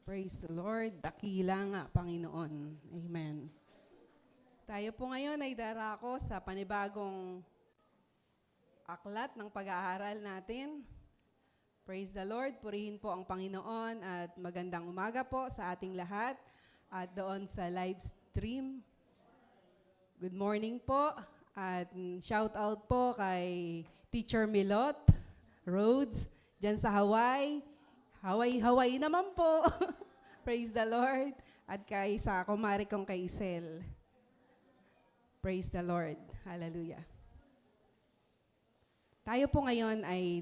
Praise the Lord. Dakila nga, Panginoon. Amen. Tayo po ngayon ay darako sa panibagong aklat ng pag-aaral natin. Praise the Lord. Purihin po ang Panginoon at magandang umaga po sa ating lahat at doon sa live stream. Good morning po at shout out po kay Teacher Milot Rhodes dyan sa Hawaii. Hawaii naman po. Praise the Lord. At kay sa kumari kong kay Isel. Praise the Lord. Hallelujah. Tayo po ngayon ay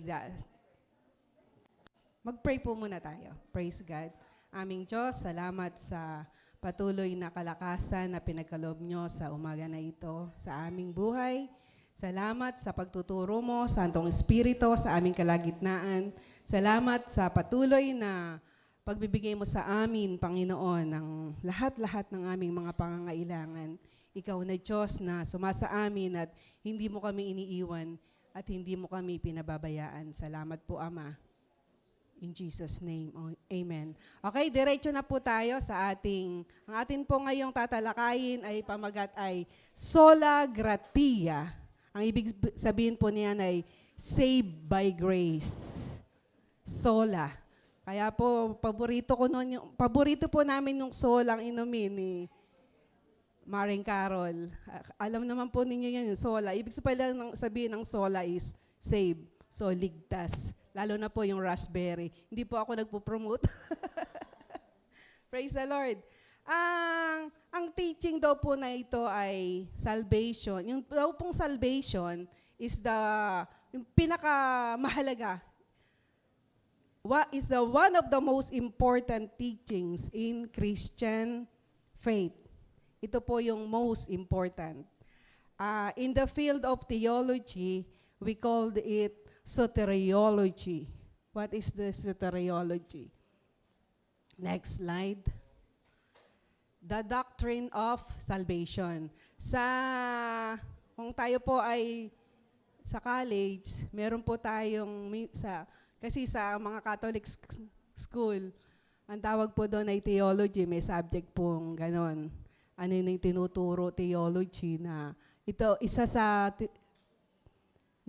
mag-pray po muna tayo. Praise God. Aming Diyos, salamat sa patuloy na kalakasan na pinagkaloob nyo sa umaga na ito sa aming buhay. Salamat sa pagtuturo mo, Santong Espiritu, sa aming kalagitnaan. Salamat sa patuloy na pagbibigay mo sa amin, Panginoon, ng lahat-lahat ng aming mga pangangailangan. Ikaw na Diyos na sumasa amin at hindi mo kami iniiwan at hindi mo kami pinababayaan. Salamat po, Ama. In Jesus' name, amen. Okay, diretso na po tayo sa ang atin po ngayong tatalakayin ay pamagat ay Sola Gratia. Ang ibig sabihin po niyan ay saved by grace. Sola. Kaya po, paborito po namin yung solang inumin ni Maring Carol. Alam naman po ninyo yan, yung sola. Ibig sabihin ng sola is save. So, ligtas. Lalo na po yung raspberry. Hindi po ako nagpo-promote. Praise the Lord. Ang teaching daw po na ito ay salvation. Yung daw pong salvation is yung pinakamahalaga. What is one of the most important teachings in Christian faith? Ito po yung most important. In the field of theology, we called it soteriology. What is the soteriology? Next slide. The doctrine of salvation. Kung tayo po ay sa college, meron po tayong, kasi sa mga Catholic school, ang tawag po doon ay theology, may subject pong ganon. Ano yung tinuturo theology na ito, isa sa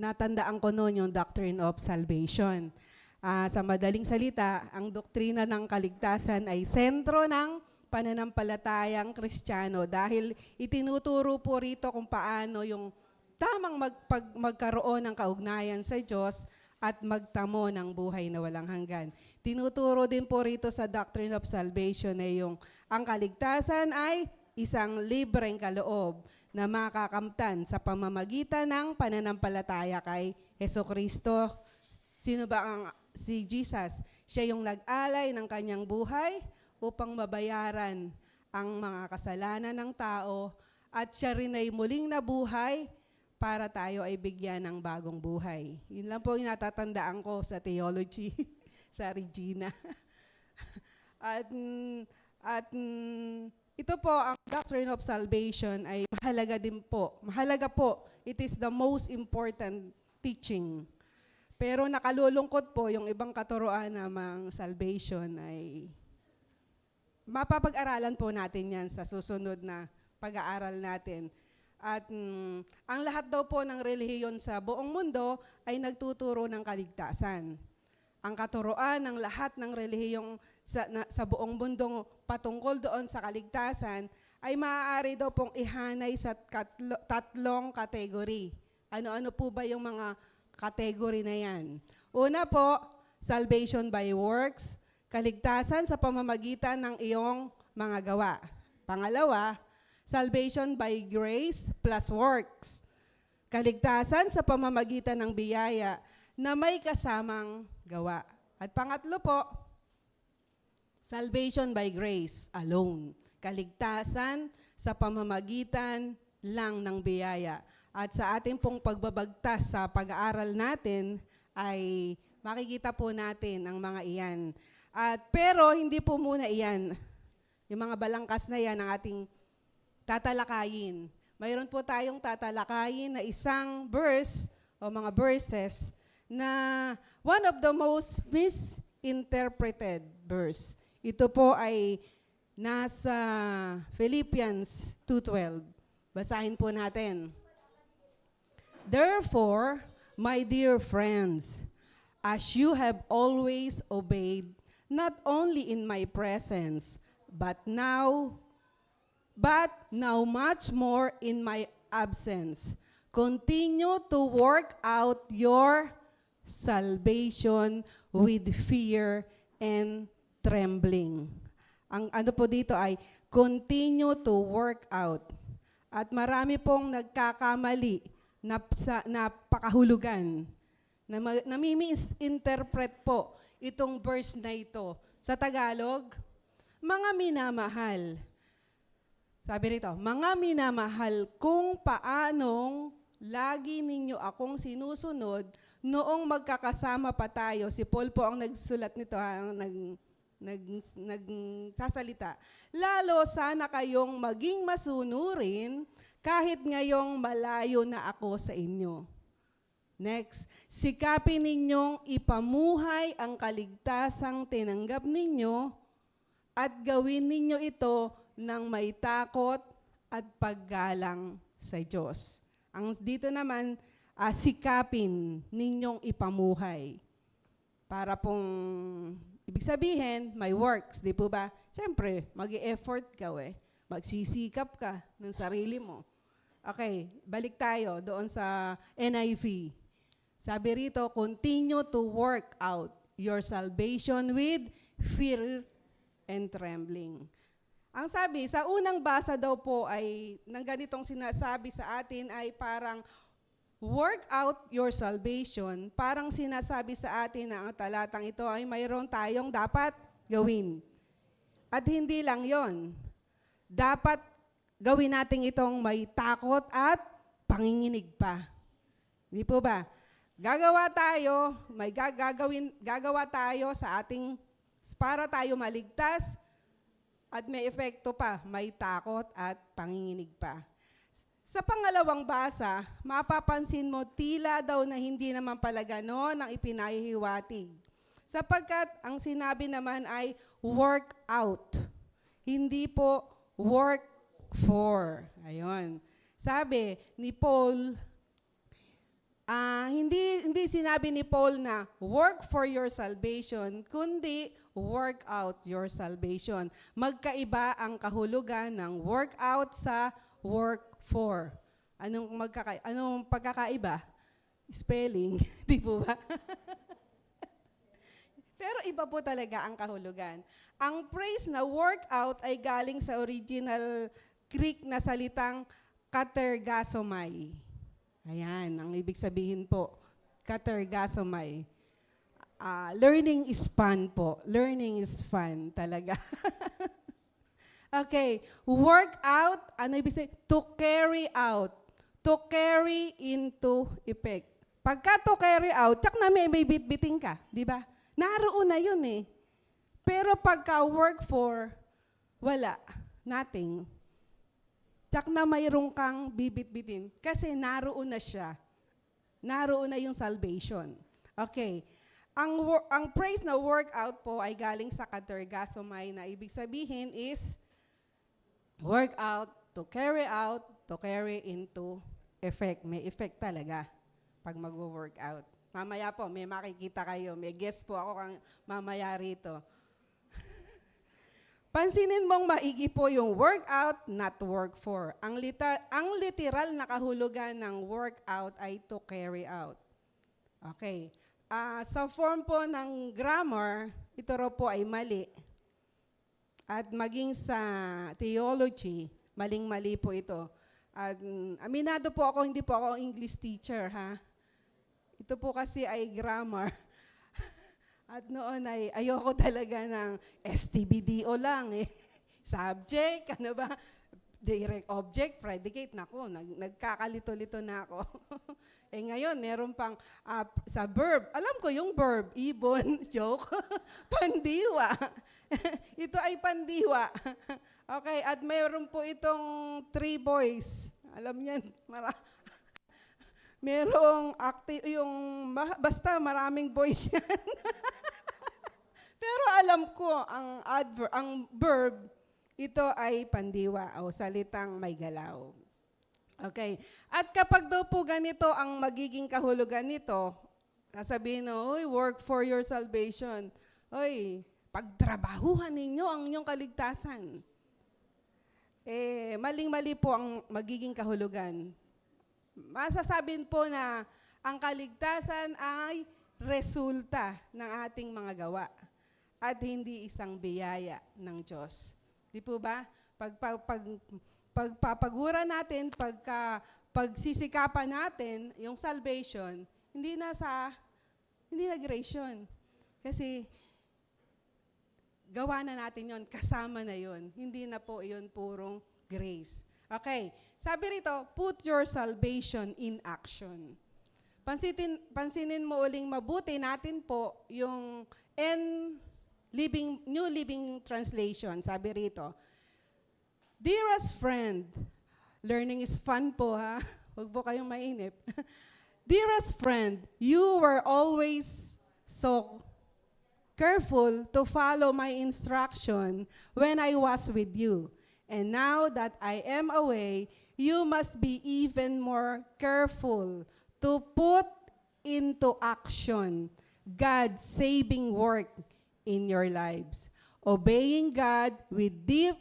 natandaan ko noon yung doctrine of salvation. Sa madaling salita, ang doktrina ng kaligtasan ay sentro ng pananampalatayang Kristiyano dahil itinuturo po rito kung paano yung tamang magkaroon ng kaugnayan sa Diyos at magtamo ng buhay na walang hanggan. Tinuturo din po rito sa doctrine of salvation na ang kaligtasan ay isang libreng kaloob na makakamtan sa pamamagitan ng pananampalataya kay Hesukristo. Sino ba si Jesus? Siya yung nag-alay ng kanyang buhay upang mabayaran ang mga kasalanan ng tao at siya rin ay muling nabuhay para tayo ay bigyan ng bagong buhay. Yun lang po yung natatandaan ko sa theology sa Regina. at ito po, ang doctrine of salvation ay mahalaga din po. Mahalaga po. It is the most important teaching. Pero nakalulungkot po yung ibang katuruan namang salvation ay mapapag-aralan po natin yan sa susunod na pag-aaral natin. At ang lahat daw po ng relihiyon sa buong mundo ay nagtuturo ng kaligtasan. Ang katuruan ng lahat ng relihiyong sa buong mundo patungkol doon sa kaligtasan ay maaari daw pong ihanay sa tatlong kategory. Ano-ano po ba yung mga kategory na yan? Una po, salvation by works, kaligtasan sa pamamagitan ng iyong mga gawa. Pangalawa, salvation by grace plus works. Kaligtasan sa pamamagitan ng biyaya na may kasamang gawa. At pangatlo po, salvation by grace alone. Kaligtasan sa pamamagitan lang ng biyaya. At sa ating pong pagbabagtas sa pag-aaral natin ay makikita po natin ang mga iyan. Pero hindi po muna iyan. Yung mga balangkas na yan ang ating tatalakayin. Mayroon po tayong tatalakayin na isang verse o mga verses na one of the most misinterpreted verse. Ito po ay nasa Philippians 2:12. Basahin po natin. Therefore, my dear friends, as you have always obeyed, not only in my presence, but now much more in my absence, continue to work out your salvation with fear and trembling. Ang ano po dito ay continue to work out. At marami pong nagkakamali na pakahulugan. Nami-misinterpret po itong verse na ito. Sa Tagalog, mga minamahal. Sabi rito, mga minamahal, kung paanong lagi ninyo akong sinusunod noong magkakasama pa tayo. Si Paul po ang nagsulat nito, nagsasalita. Lalo sana kayong maging masunurin kahit ngayong malayo na ako sa inyo. Next, sikapin ninyong ipamuhay ang kaligtasang tinanggap ninyo at gawin ninyo ito ng may takot at paggalang sa Diyos. Ang dito naman, sikapin ninyong ipamuhay. Para pong, ibig sabihin, may works, di po ba? Siyempre, mag-i-effort ka magsisikap ka ng sarili mo. Okay, balik tayo doon sa NIV. Sabi rito, continue to work out your salvation with fear and trembling. Ang sabi, sa unang basa daw po ay, nang ganitong sinasabi sa atin ay parang, work out your salvation, parang sinasabi sa atin na ang talatang ito ay mayroon tayong dapat gawin. At hindi lang yon, dapat gawin natin itong may takot at panginginig pa. Di po ba? Gagawa tayo sa ating, para tayo maligtas at may epekto pa, may takot at panginginig pa. Sa pangalawang basa, mapapansin mo tila daw na hindi naman pala ganon ang ipinahihiwatig. Sapagkat ang sinabi naman ay work out. Hindi po work for. Ayun. Sabi ni Paul, hindi sinabi ni Paul na work for your salvation, kundi work out your salvation. Magkaiba ang kahulugan ng work out sa work for. Anong pagkakaiba? Spelling, di po ba? Pero iba po talaga ang kahulugan. Ang phrase na work out ay galing sa original Greek na salitang katergasomai. Ayan, ang ibig sabihin po, katergasomai. Learning is fun po. Learning is fun talaga. Okay, work out, ano ibig sabihin? To carry out. To carry into effect. Pagka to carry out, tsak na may bitbiting ka, di ba? Naroon na yun eh. Pero pagka work for, wala, nothing. Tsak na mayroon kang bibit-bitin kasi naroon na siya. Naroon na yung salvation. Okay. Ang phrase na workout po ay galing sa katergasomai na ibig sabihin is work out, to carry into effect. May effect talaga pag mag-work out. Mamaya po, may makikita kayo. May guest po ako mamaya rito. Pansinin mong maigi po yung workout, not work for. Ang literal na kahulugan ng workout ay to carry out. Okay. Sa form po ng grammar, ito raw po ay mali. At maging sa theology, maling-mali po ito. At aminado po ako, hindi po ako English teacher, ha? Ito po kasi ay grammar. At noon ay ayoko talaga ng STBDO lang eh. Subject, ano ba? Direct object, predicate, nako, nagkakalito-lito na ako. Ngayon, meron pang sa verb. Alam ko yung verb, ibon, joke, pandiwa. Ito ay pandiwa. Okay, at meron po itong 3 boys. Alam niyan, merong basta maraming boys yan. Pero alam ko, ang verb, ito ay pandiwa o salitang may galaw. Okay. At kapag daw po ganito ang magiging kahulugan nito, sasabihin no, "Oy, work for your salvation." Oy, pagtrabahuhan ninyo ang inyong kaligtasan. Maling-mali po ang magiging kahulugan. Masasabihin po na ang kaligtasan ay resulta ng ating mga gawa at hindi isang biyaya ng Diyos. Di po ba? Pagpapagura natin, pagsisikapan natin, yung salvation, hindi na grace yun. Kasi gawa na natin yon, kasama na yon. Hindi na po yon purong grace. Okay, sabi rito, put your salvation in action. Pansinin mo uling mabuti natin po yung New Living Translation. Sabi rito, dearest friend, learning is fun po ha, huwag po kayong mainip. Dearest friend, you were always so careful to follow my instruction when I was with you. And now that I am away, you must be even more careful to put into action God's saving work in your lives, obeying God with deep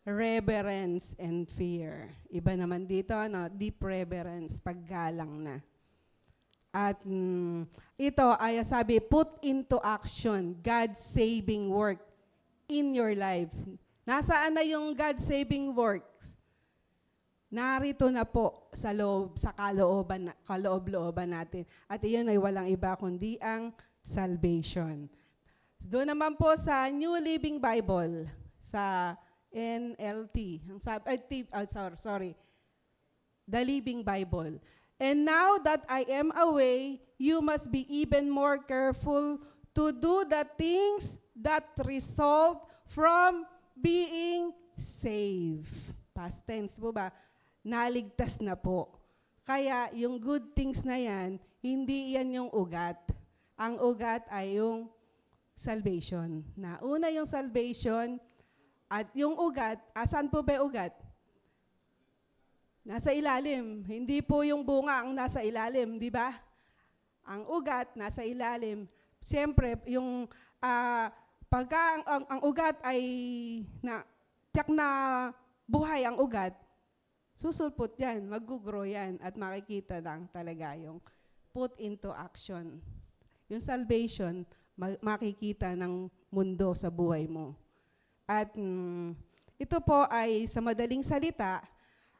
reverence and fear. Iba naman dito, deep reverence, paggalang na. At ito ay sabi, put into action God's saving work in your life. Nasaan na yung God's saving works? Narito na po sa kaloob-looban natin. At iyon ay walang iba kundi ang salvation. Doon naman po sa New Living Bible, sa NLT, The Living Bible. And now that I am away, you must be even more careful to do the things that result from being saved. Past tense po ba? Naligtas na po. Kaya yung good things na yan, hindi yan yung ugat. Ang ugat ay yung salvation. Una yung salvation at yung ugat, asan po ba yung ugat? Nasa ilalim. Hindi po yung bunga ang nasa ilalim, di ba? Ang ugat nasa ilalim. Siyempre, yung pagka ang ugat ay tiyak na buhay ang ugat, susulpot yan, mag-grow yan, at makikita lang talaga yung put into action. Yung salvation, makikita ng mundo sa buhay mo. At ito po ay sa madaling salita,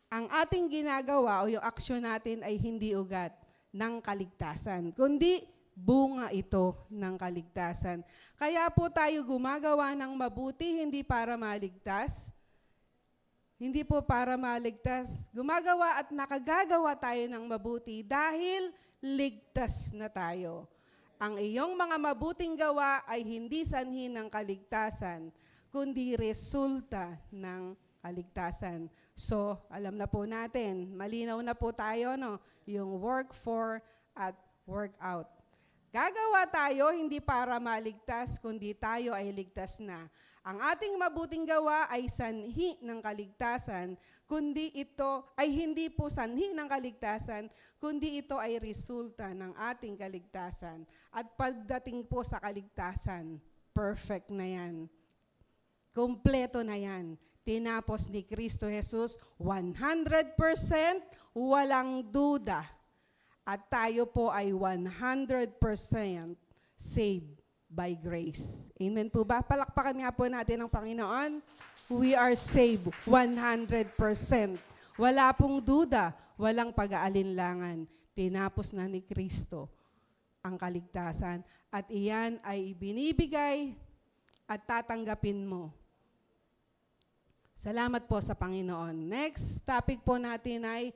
ang ating ginagawa o yung aksyon natin ay hindi ugat ng kaligtasan, kundi bunga ito ng kaligtasan. Kaya po tayo gumagawa ng mabuti, hindi para maligtas. Hindi po para maligtas. Gumagawa at nakagagawa tayo ng mabuti dahil ligtas na tayo. Ang iyong mga mabuting gawa ay hindi sanhi ng kaligtasan, kundi resulta ng kaligtasan. So, alam na po natin, malinaw na po tayo, no? Yung work for at work out. Gagawa tayo hindi para maligtas, kundi tayo ay ligtas na. Ang ating mabuting gawa ay sanhi ng kaligtasan, kundi ito ay hindi po sanhi ng kaligtasan, kundi ito ay resulta ng ating kaligtasan. At pagdating po sa kaligtasan, perfect na yan. Kompleto na yan. Tinapos ni Kristo Jesus 100%, walang duda. At tayo po ay 100% saved by grace. Amen po ba? Palakpakan nga po natin ang Panginoon. We are saved 100%. Wala pong duda, walang pag-aalinlangan. Tinapos na ni Kristo ang kaligtasan. At iyan ay ibinibigay at tatanggapin mo. Salamat po sa Panginoon. Next topic po natin ay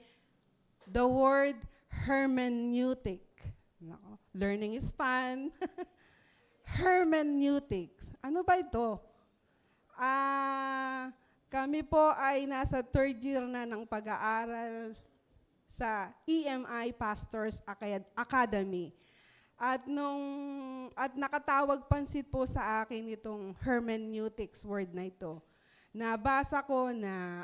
the word hermeneutic. Learning is fun. Hermeneutics. Ano ba ito? Kami po ay nasa third year na ng pag-aaral sa EMI Pastors Academy. At nakatawag pansin po sa akin itong hermeneutics word na ito. Nabasa ko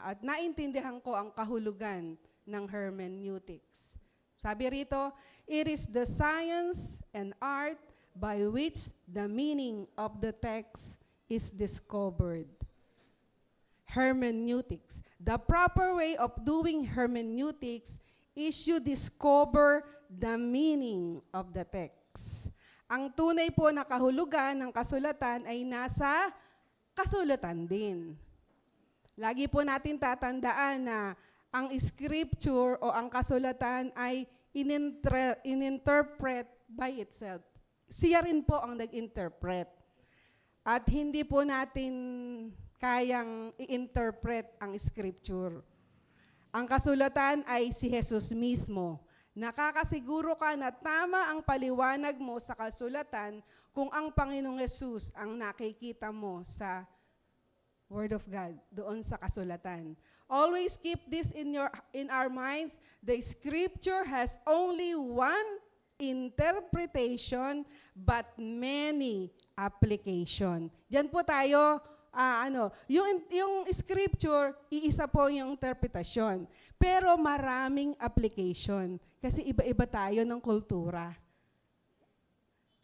at naintindihan ko ang kahulugan ng hermeneutics. Sabi rito, it is the science and art by which the meaning of the text is discovered. Hermeneutics. The proper way of doing hermeneutics is you discover the meaning of the text. Ang tunay po na kahulugan ng kasulatan ay nasa kasulatan din. Lagi po natin tatandaan na ang scripture o ang kasulatan ay ininterpret by itself. Siya rin po ang nag-interpret. At hindi po natin kayang i-interpret ang scripture. Ang kasulatan ay si Jesus mismo. Nakakasiguro ka na tama ang paliwanag mo sa kasulatan kung ang Panginoong Jesus ang nakikita mo sa Word of God, doon sa kasulatan. Always keep this in our minds. The scripture has only one interpretation but many application. Diyan po tayo yung scripture, iisa po yung interpretasyon. Pero maraming application. Kasi iba-iba tayo ng kultura.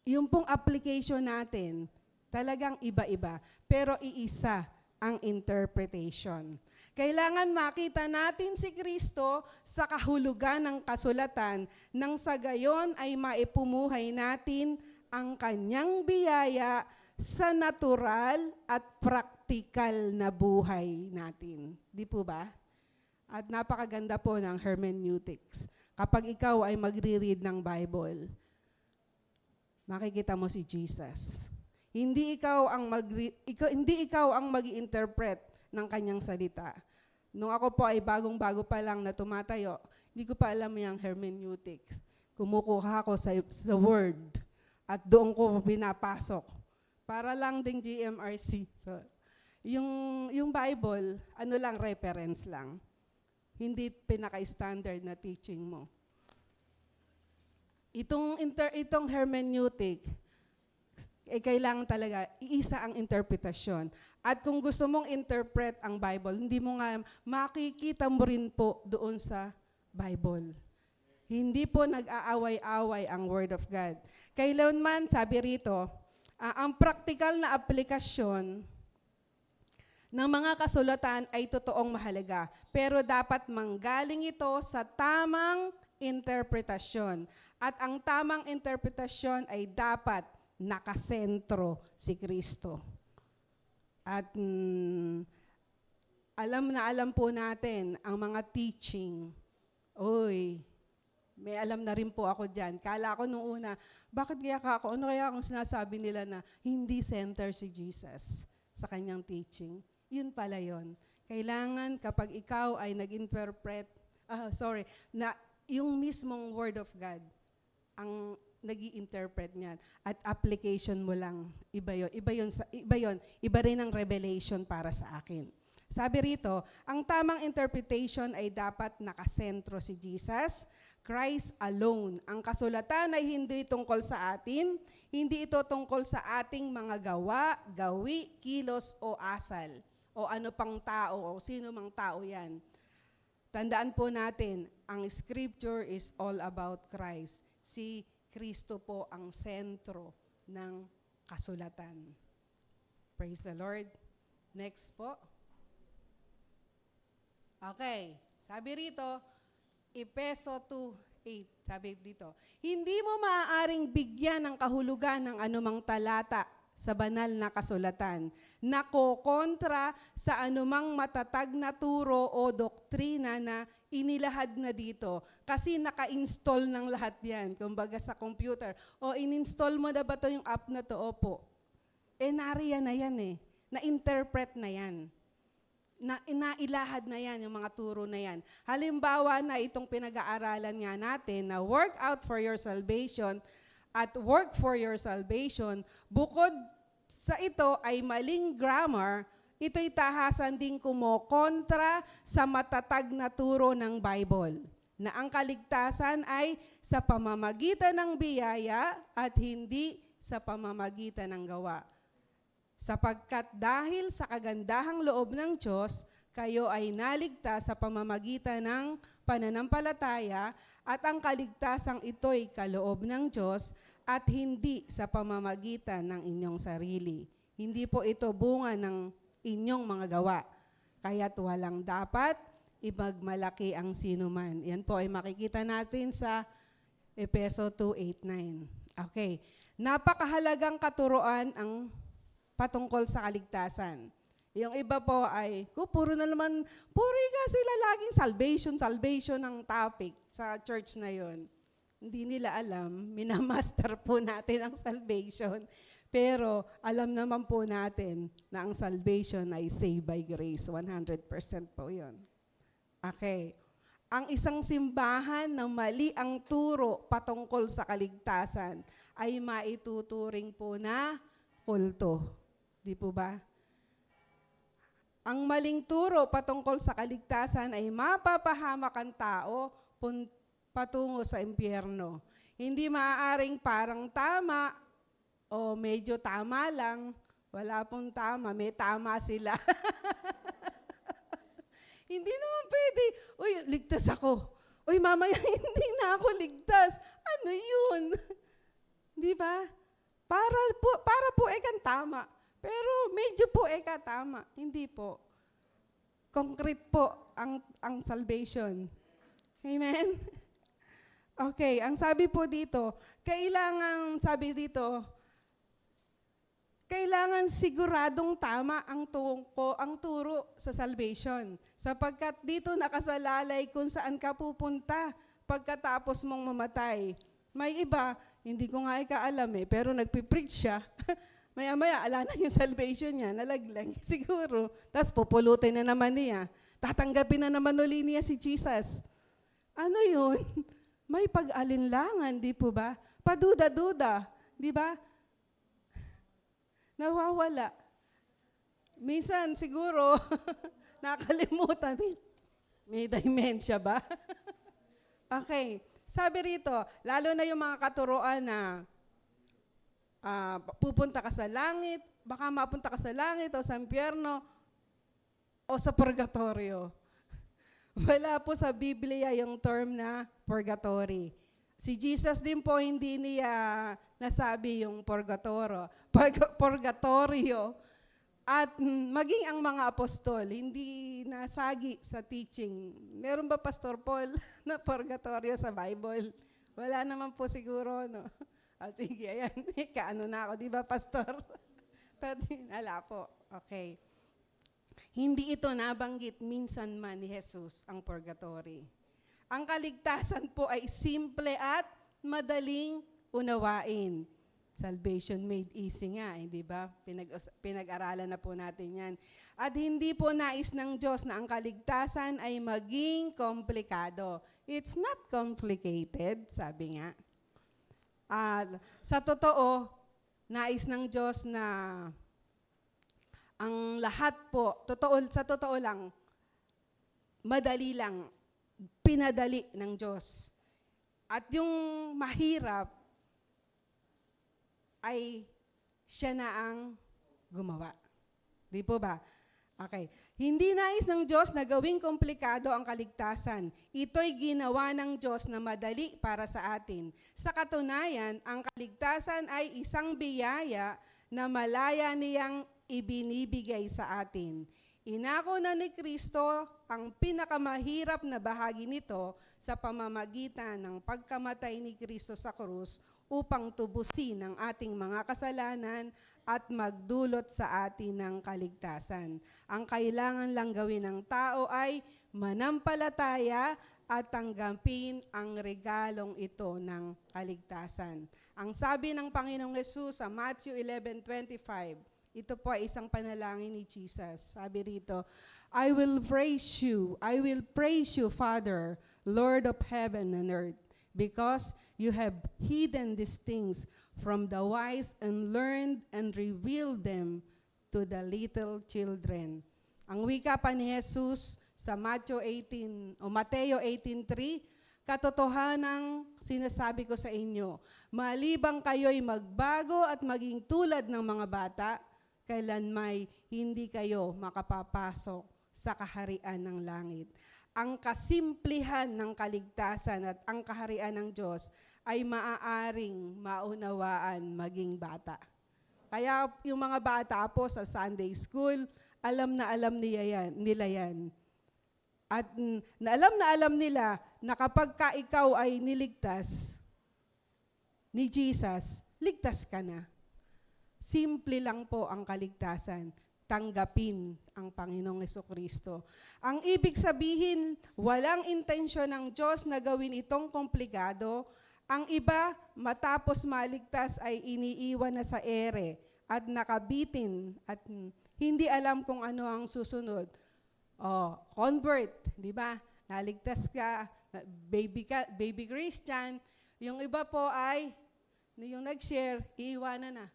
Yung pong application natin, talagang iba-iba. Pero iisa ang interpretation. Kailangan makita natin si Kristo sa kahulugan ng kasulatan nang sa gayon ay maipumuhay natin ang kanyang biyaya sa natural at praktikal na buhay natin. Di po ba? At napakaganda po ng hermeneutics. Kapag ikaw ay magre-read ng Bible, makikita mo si Jesus. Hindi ikaw ang mag-interpret ng kanyang salita. Nung ako po ay bagong-bago pa lang na tumatayo, hindi ko pa alam yung hermeneutics. Kumukuha ako sa word at doon ko pinapasok. Para lang ding GMRC. So, yung Bible, reference lang. Hindi pinaka-standard na teaching mo. Itong hermeneutic, kailangan talaga, iisa ang interpretasyon. At kung gusto mong interpret ang Bible, hindi mo nga, makikita mo rin po doon sa Bible. Hindi po nag-aaway-away ang Word of God. Kailanman, sabi rito, ang praktikal na aplikasyon ng mga kasulatan ay totoong mahalaga, pero dapat manggaling ito sa tamang interpretasyon. At ang tamang interpretasyon ay dapat nakasentro si Kristo. At alam po natin ang mga teaching. May alam na rin po ako dyan. Kala ko nung una, bakit kaya ako? Ano kaya akong sinasabi nila na hindi center si Jesus sa kanyang teaching? Yun pala yun. Kailangan kapag ikaw ay nag-interpret, na yung mismong Word of God, ang nag-i-interpret niyan. At application mo lang, iba yun. Iba rin ang revelation para sa akin. Sabi rito, ang tamang interpretation ay dapat nakasentro si Jesus, Christ alone. Ang kasulatan ay hindi tungkol sa atin, hindi ito tungkol sa ating mga gawa, gawi, kilos o asal, o ano pang tao, o sino mang tao yan. Tandaan po natin, ang scripture is all about Christ. Si Kristo po ang sentro ng kasulatan. Praise the Lord. Next po. Okay, sabi rito, Efeso 2:8, sabi dito, hindi mo maaaring bigyan ng kahulugan ng anumang talata sa banal na kasulatan na kokontra sa anumang matatag na turo o doktrina na inilahad na dito. Kasi naka-install ng lahat yan, kumbaga sa computer. O in-install mo na ba ito yung app na to? Opo. Nariyan na yan na-interpret na yan. Nailahad na yan, yung mga turo na yan. Halimbawa na itong pinag-aaralan nga natin na work out for your salvation at work for your salvation, bukod sa ito ay maling grammar, ito'y tahasan din kumokontra sa matatag na turo ng Bible na ang kaligtasan ay sa pamamagitan ng biyaya at hindi sa pamamagitan ng gawa. Sapagkat dahil sa kagandahang loob ng Diyos, kayo ay naligtas sa pamamagitan ng pananampalataya at ang kaligtasang ito'y kaloob ng Diyos at hindi sa pamamagitan ng inyong sarili. Hindi po ito bunga ng inyong mga gawa. Kaya't walang dapat ipagmalaki ang sinuman. Yan po ay makikita natin sa Efeso 2:8-9. Okay. Napakahalagang katuruan ang patungkol sa kaligtasan. Yung iba po ay, puro ka sila laging salvation ang topic sa church na yon. Hindi nila alam, minamaster po natin ang salvation. Pero alam naman po natin na ang salvation ay saved by grace. 100% po yun. Okay. Ang isang simbahan na mali ang turo patungkol sa kaligtasan ay maituturing po na kulto. Di po ba? Ang maling turo patungkol sa kaligtasan ay mapapahamak ang tao patungo sa impyerno. Hindi maaaring parang tama o medyo tama lang. Wala pong tama, may tama sila. Hindi naman pwede, uy, ligtas ako. Uy, mamaya hindi na ako ligtas. Ano yun? Di ba? Para po ekang tama. Pero medyo po eka tama. Hindi po. Concrete po ang salvation. Amen? Okay, ang sabi po dito, kailangan siguradong tama ang turo sa salvation. Sapagkat dito nakasalalay kung saan ka pupunta pagkatapos mong mamatay. May iba, hindi ko nga ikaalam pero nagpipreach siya. Maya-maya, ala na yung salvation niya, nalaglag siguro. Tapos pupulutin na naman niya. Tatanggapin na naman uli niya si Jesus. Ano yun? May pag-alinlangan, di po ba? Paduda-duda, di ba? Nawawala. Minsan, siguro, nakalimutan. May dementia ba? Okay. Sabi rito, lalo na yung mga katuroan na pupunta ka sa langit, baka mapunta ka sa langit o sa impyerno o sa purgatorio. Wala po sa Biblia yung term na purgatory. Si Jesus din po hindi niya nasabi yung purgatorio. At maging ang mga apostol, hindi nasagi sa teaching. Meron ba, Pastor Paul, na purgatorio sa Bible? Wala naman po siguro, no? Sige, ayan. Kaano na ako, di ba, Pastor? Pero wala po. Okay. Hindi ito nabanggit minsan man ni Jesus ang purgatory. Ang kaligtasan po ay simple at madaling unawain. Salvation made easy nga, di ba? Pinag-aralan na po natin yan. At hindi po nais ng Diyos na ang kaligtasan ay maging komplikado. It's not complicated, sabi nga. Sa totoo, nais ng Diyos na ang lahat po, sa totoo lang, madali lang, pinadali ng Diyos. At yung mahirap, ay siya na ang gumawa. Di po ba? Okay. Hindi nais ng Diyos na gawing komplikado ang kaligtasan. Ito'y ginawa ng Diyos na madali para sa atin. Sa katunayan, ang kaligtasan ay isang biyaya na malaya niyang ibinibigay sa atin. Inako na ni Kristo ang pinakamahirap na bahagi nito sa pamamagitan ng pagkamatay ni Kristo sa krus upang tubusin ang ating mga kasalanan at magdulot sa atin ng kaligtasan. Ang kailangan lang gawin ng tao ay manampalataya at tanggapin ang regalong ito ng kaligtasan. Ang sabi ng Panginoong Hesus sa Matthew 11:25, ito po ay isang panalangin ni Jesus. Sabi rito, I will praise you, Father, Lord of heaven and earth, because you have hidden these things from the wise and learned and revealed them to the little children. Ang wika pa ni Jesus sa Mateo 18:3, Katotohanang sinasabi ko sa inyo, malibang kayo'y magbago at maging tulad ng mga bata, kailanmay hindi kayo makapapasok sa kaharian ng langit. Ang kasimplihan ng kaligtasan at ang kaharian ng Diyos ay maaaring maunawaan maging bata. Kaya yung mga bata po sa Sunday school, alam na alam nila yan. At na alam nila na kapag ka ikaw ay niligtas ni Jesus, ligtas ka na. Simple lang po ang kaligtasan. Tanggapin ang Panginoong Jesucristo. Ang ibig sabihin, walang intensyon ng Diyos na gawin itong komplikado. Ang iba, matapos maligtas ay iniiwan na sa ere at nakabitin at hindi alam kung ano ang susunod. Convert, di ba? Naligtas ka, baby Christian. Yung iba po ay, yung nag-share, iiwanan na.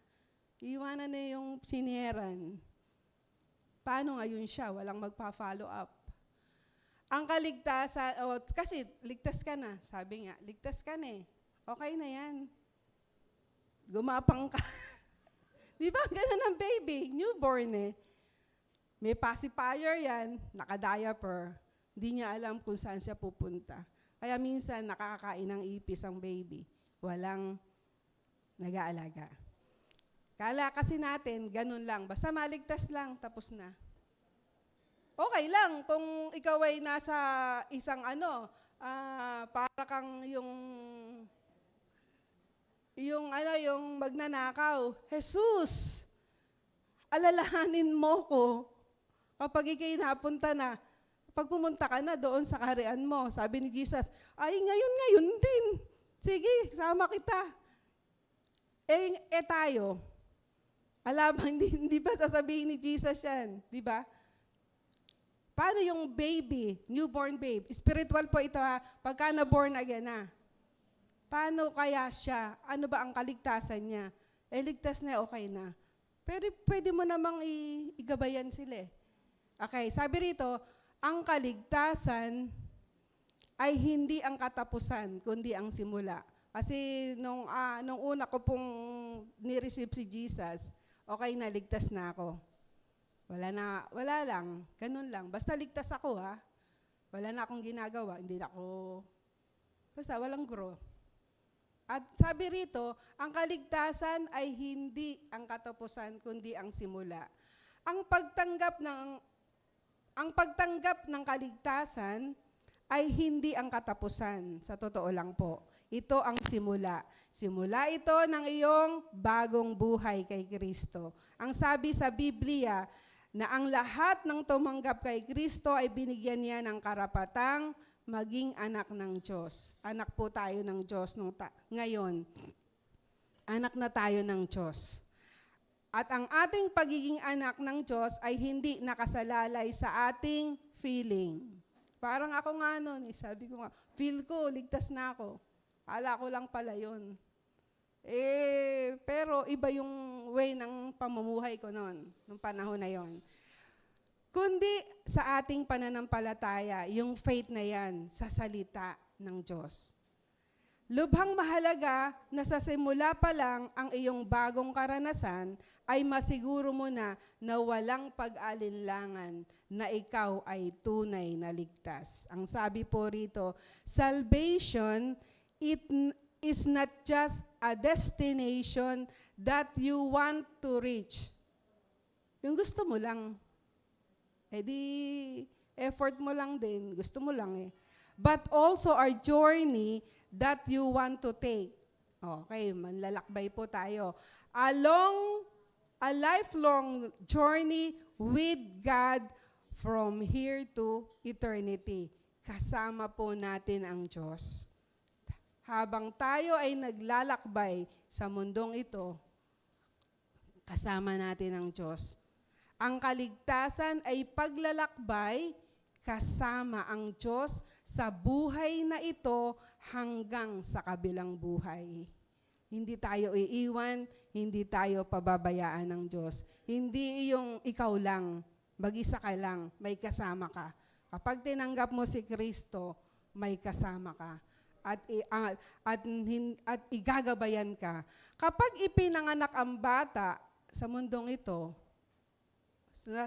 Iiwanan na yung sinieran. Paano ngayon siya? Walang magpa-follow up. Ang kaligtasan, kasi ligtas ka na. Sabi nga, ligtas ka na eh. Okay na yan. Gumapang ka. Di ba? Ganun ang baby, newborn eh. May pacifier yan, naka-diaper. Hindi niya alam kung saan siya pupunta. Kaya minsan nakakain ng ipis ang baby. Walang nag-aalaga. Kala kasi natin, ganun lang. Basta maligtas lang, tapos na. Okay lang kung ikaw ay nasa isang para kang yung magnanakaw. Jesus, alalahanin mo ko. Kapag ikay napunta na, pag pumunta ka na doon sa kaharian mo, sabi ni Jesus, ay ngayon din. Sige, sama kita. Tayo, alam, hindi ba sasabihin ni Jesus yan? Di ba? Paano yung baby, newborn babe? Spiritual po ito ha, pagka na-born again na. Paano kaya siya? Ano ba ang kaligtasan niya? Ligtas na, okay na. Pero pwede mo namang igabayan sila eh. Okay, sabi rito, ang kaligtasan ay hindi ang katapusan, kundi ang simula. Kasi nung una ko pong ni-receive si Jesus, okay, naligtas na ako. Wala lang, ganun lang. Basta ligtas ako ha. Wala na akong ginagawa, basta walang grow. At sabi rito, ang kaligtasan ay hindi ang katapusan, kundi ang simula. Ang pagtanggap ng kaligtasan ay hindi ang katapusan. Sa totoo lang po. Ito ang simula. Simula ito ng iyong bagong buhay kay Kristo. Ang sabi sa Biblia, na ang lahat ng tumanggap kay Kristo ay binigyan niya ng karapatang maging anak ng Diyos. Anak po tayo ng Diyos ngayon. Anak na tayo ng Diyos. At ang ating pagiging anak ng Diyos ay hindi nakasalalay sa ating feeling. Parang ako nga noon, sabi ko nga, feel ko, ligtas na ako. Ala ko lang pala yun. Pero iba yung way ng pamumuhay ko noon, nung panahon na yon. Kundi sa ating pananampalataya, yung faith na yan sa salita ng Diyos. Lubhang mahalaga na sa simula pa lang ang iyong bagong karanasan ay masiguro mo na walang pag-alinlangan na ikaw ay tunay na ligtas. Ang sabi po rito, salvation, it is not just a destination that you want to reach. Yung gusto mo lang. Effort mo lang din. Gusto mo lang eh. But also our journey that you want to take. Okay, manlalakbay po tayo. Along a lifelong journey with God from here to eternity. Kasama po natin ang Diyos. Habang tayo ay naglalakbay sa mundong ito, kasama natin ang Diyos. Ang kaligtasan ay paglalakbay kasama ang Diyos sa buhay na ito hanggang sa kabilang buhay. Hindi tayo iiwan, hindi tayo pababayaan ng Diyos. Hindi yung ikaw lang, mag-isa ka lang, may kasama ka. Kapag tinanggap mo si Kristo, may kasama ka. at igagabayan ka. Kapag ipinanganak ang bata sa mundong ito,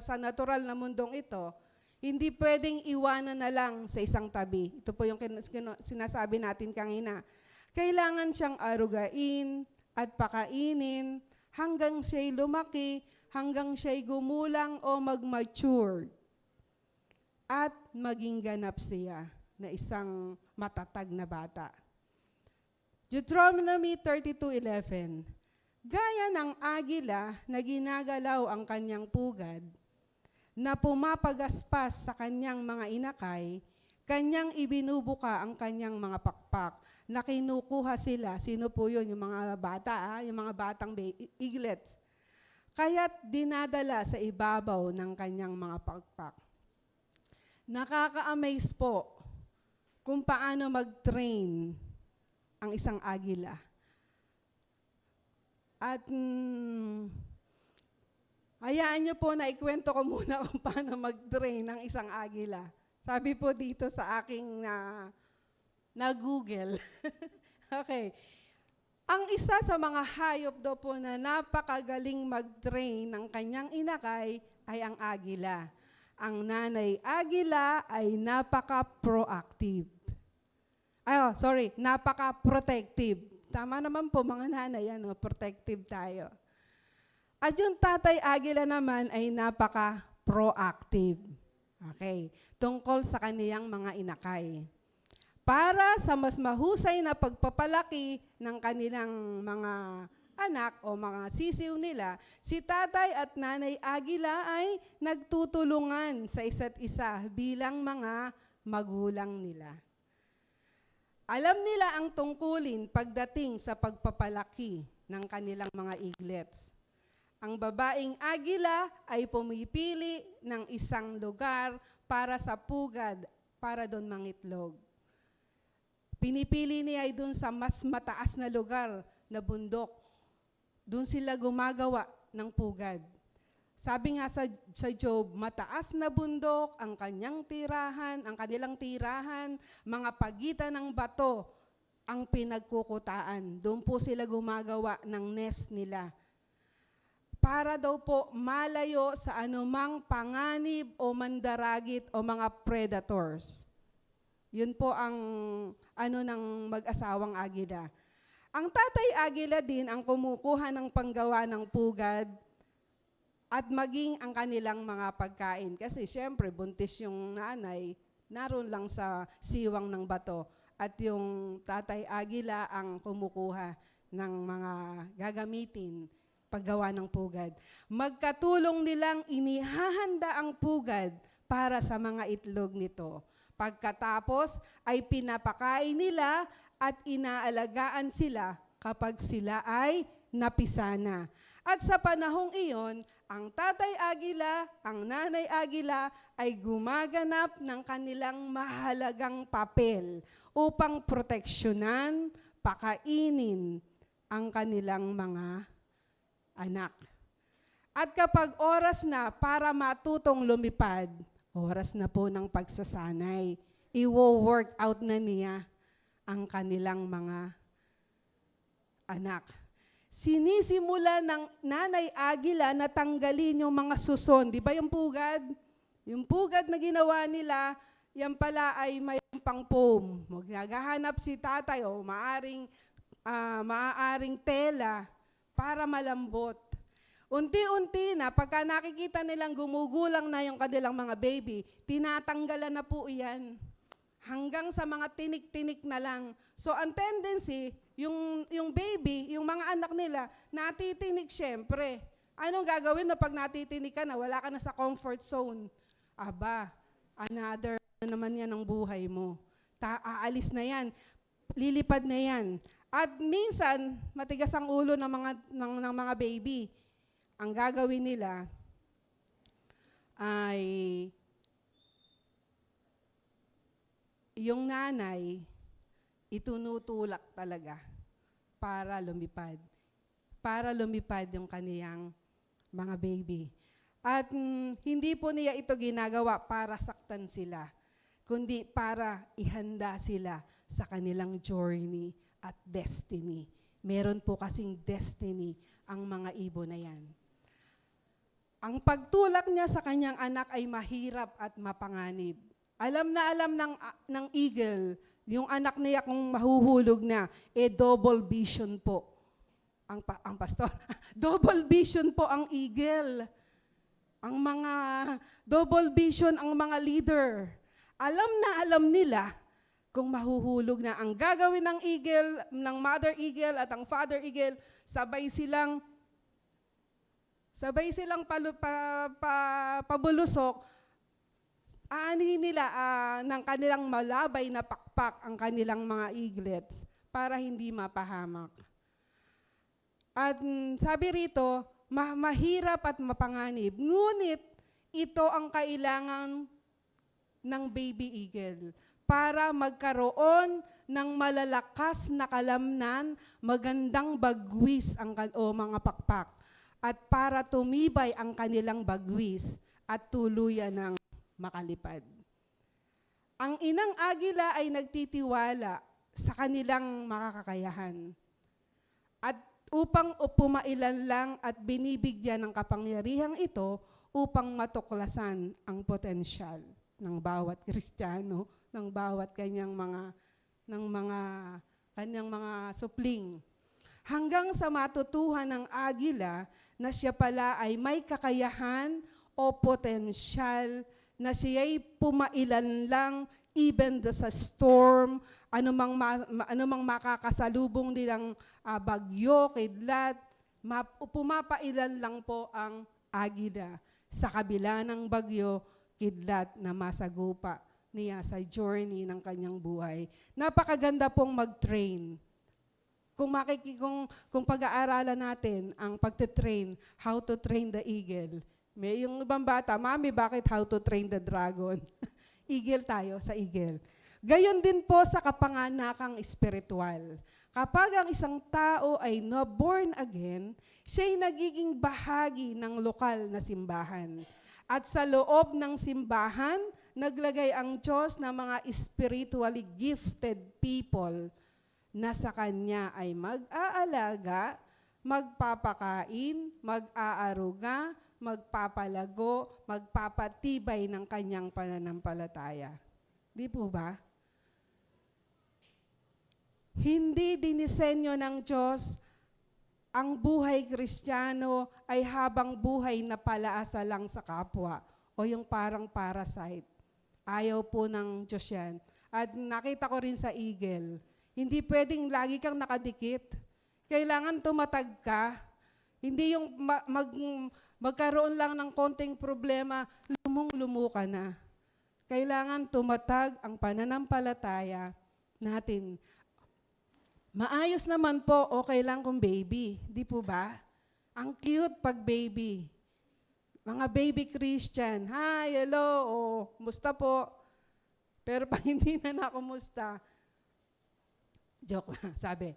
sa natural na mundong ito, hindi pwedeng iwanan na lang sa isang tabi. Ito po yung sinasabi natin kanina. Kailangan siyang arugain at pakainin hanggang siya'y lumaki, hanggang siya'y gumulang o mag-mature at maging ganap siya na isang matatag na bata. Deuteronomy 32:11, gaya ng agila na ginagalaw ang kanyang pugad, na pumapagaspas sa kanyang mga inakay, kanyang ibinubuka ang kanyang mga pakpak, na kinukuha sila. Sino po yun? Yung mga bata, yung mga batang eaglets. Kaya't dinadala sa ibabaw ng kanyang mga pakpak. Nakaka-amaze po kung paano mag-train ang isang agila. At hayaan niyo po na ikwento ko muna kung paano mag-train ng isang agila. Sabi po dito sa aking na-Google. Okay. Ang isa sa mga hayop daw po na napakagaling mag-train ng kanyang inakay ay ang agila. Ang nanay agila ay napaka-proactive. Napaka-protective. Tama naman po mga nanay, protective tayo. At yung tatay agila naman ay napaka-proactive. Okay. Tungkol sa kaniyang mga inakay. Para sa mas mahusay na pagpapalaki ng kanilang mga anak o mga sisiw nila, si tatay at nanay agila ay nagtutulungan sa isa't isa bilang mga magulang nila. Alam nila ang tungkulin pagdating sa pagpapalaki ng kanilang mga eaglets. Ang babaeng agila ay pumipili ng isang lugar para sa pugad, para doon mangitlog. Pinipili niya ay doon sa mas mataas na lugar na bundok. Doon sila gumagawa ng pugad. Sabi nga sa Job, mataas na bundok ang kanilang tirahan, mga pagitan ng bato ang pinagkukutaan. Doon po sila gumagawa ng nest nila. Para daw po malayo sa anumang panganib o mandaragit o mga predators. Yun po ang ng mag-asawang agila. Ang tatay agila din ang kumukuha ng panggawa ng pugad at maging ang kanilang mga pagkain. Kasi syempre, buntis yung nanay, naroon lang sa siwang ng bato. At yung tatay agila ang kumukuha ng mga gagamitin paggawa ng pugad. Magkatulong nilang inihahanda ang pugad para sa mga itlog nito. Pagkatapos ay pinapakain nila at inaalagaan sila kapag sila ay napisana. At sa panahong iyon, ang tatay agila, ang nanay agila ay gumaganap ng kanilang mahalagang papel upang proteksyonan, pakainin ang kanilang mga anak. At kapag oras na para matutong lumipad, oras na po ng pagsasanay. Iwo-work out na niya ang kanilang mga anak. Sinisimula ng nanay agila na tanggalin yung mga suson. Di ba yung pugad? Yung pugad na ginawa nila, yan pala ay may pang foam. Maghahanap si tatay o maaaring tela para malambot. Unti-unti na, pagka nakikita nilang gumugulang na yung kanilang mga baby, tinatanggalan na po iyan. Hanggang sa mga tinik-tinik na lang. So, ang tendency, yung baby, yung mga anak nila, natitinik syempre. Anong gagawin na pag natitinik ka na, wala ka na sa comfort zone? Aba, another na naman yan ang buhay mo. Aalis na yan. Lilipad na yan. At minsan, matigas ang ulo ng mga baby. Ang gagawin nila ay yung nanay itunutulak talaga para lumipad. Para lumipad yung kaniyang mga baby. At hindi po niya ito ginagawa para saktan sila, kundi para ihanda sila sa kanilang journey at destiny. Meron po kasing destiny ang mga ibon na yan. Ang pagtulak niya sa kanyang anak ay mahirap at mapanganib. Alam na alam ng eagle, yung anak niya kung mahuhulog na, double vision po. Ang pastor, double vision po ang eagle. Ang mga double vision ang mga leader. Alam na alam nila kung mahuhulog na. Ang gagawin ng eagle, ng mother eagle at ang father eagle, sabay silang pabulusok, aanihin nila ng kanilang malabay na pakpak ang kanilang mga eaglets para hindi mapahamak. At sabi rito, mahirap at mapanganib, ngunit ito ang kailangan ng baby eagle para magkaroon ng malalakas na kalamnan, magandang bagwis o mga pakpak, at para tumibay ang kanilang bagwis at tuluyan ng makalipad. Ang inang agila ay nagtitiwala sa kanilang makakakayahan at upang pumailan lang at binibigyan ng kapangyarihang ito upang matuklasan ang potensyal ng bawat Kristiyano, ng bawat kanyang mga supling. Hanggang sa matutuhan ng agila na siya pala ay may kakayahan o potensyal na siya'y pumailan lang even sa storm, anumang makakasalubong nilang bagyo, kidlat, pumapailan lang po ang agila sa kabila ng bagyo, kidlat na masagupa niya sa journey ng kanyang buhay. Napakaganda pong mag-train. Kung pag-aaralan natin ang pagte-train, how to train the eagle. May yung ibang bata, Mami, bakit how to train the dragon? Eagle tayo sa eagle. Gayon din po sa kapanganakang espiritual. Kapag ang isang tao ay born again, siya'y nagiging bahagi ng lokal na simbahan. At sa loob ng simbahan, naglagay ang Diyos ng mga spiritually gifted people na sa Kanya ay mag-aalaga, magpapakain, mag-aaruga, magpapalago, magpapatibay ng Kanyang pananampalataya. Di po ba? Hindi dinisenyo ng Diyos ang buhay Kristiyano ay habang buhay na palaasa lang sa kapwa o yung parang parasite. Ayaw po ng Diyos yan. At nakita ko rin sa eagle, hindi pwedeng lagi kang nakadikit. Kailangan tumatag ka. Hindi yung magkaroon lang ng konting problema, lumong-lumo ka na. Kailangan tumatag ang pananampalataya natin. Maayos naman po, okay lang kung baby. Di po ba? Ang cute pag baby. Mga baby Christian, hi, hello, musta po? Pero pag hindi na nakumusta, joke lang, sabi.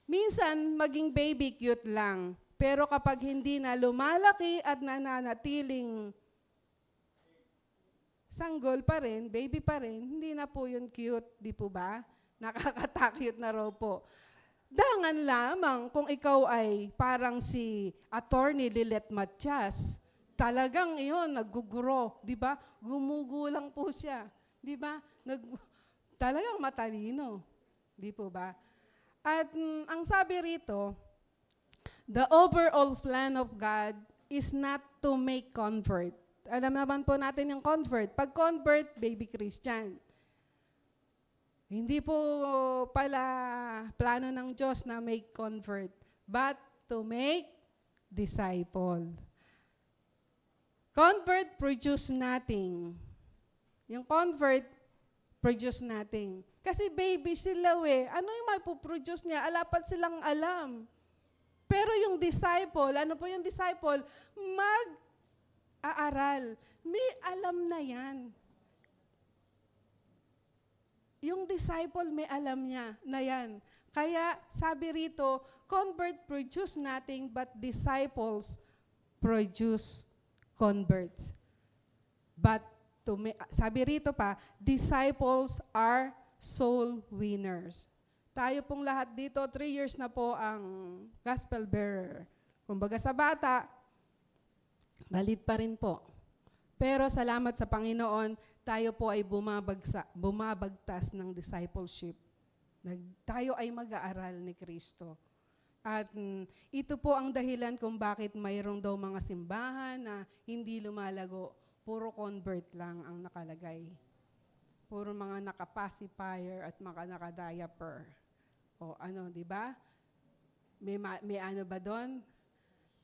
Minsan, maging baby cute lang. Pero kapag hindi na lumalaki at nananatiling sanggol pa rin, baby pa rin, hindi na po yun cute, di po ba? Nakakatakyut na raw po. Dangan lamang kung ikaw ay parang si Attorney Lilet Matias, talagang iyon, nagguguro, di ba? Gumugulang po siya, di ba? Talagang matalino, di po ba? At ang sabi rito, the overall plan of God is not to make convert. Alam naman po natin yung convert. Pag convert, baby Christian. Hindi po pala plano ng Diyos na make convert, but to make disciple. Convert produce nothing. Yung convert produce nothing. Kasi baby sila Ano yung mapuproduce niya? Alapat silang alam. Pero yung disciple, ano po yung disciple? Mag-aaral. May alam na yan. Yung disciple, may alam niya na yan. Kaya sabi rito, convert produce nothing but disciples produce converts. But sabi rito pa, disciples are soul winners. Tayo pong lahat dito, 3 years na po ang gospel bearer. Kumbaga sa bata, balit pa rin po. Pero salamat sa Panginoon, tayo po ay bumabagtas ng discipleship. Tayo ay mag-aaral ni Kristo. At ito po ang dahilan kung bakit mayroong daw mga simbahan na hindi lumalago. Puro convert lang ang nakalagay. Puro mga naka-pacifier at mga naka-diaper. O ano, di ba? May ano ba doon?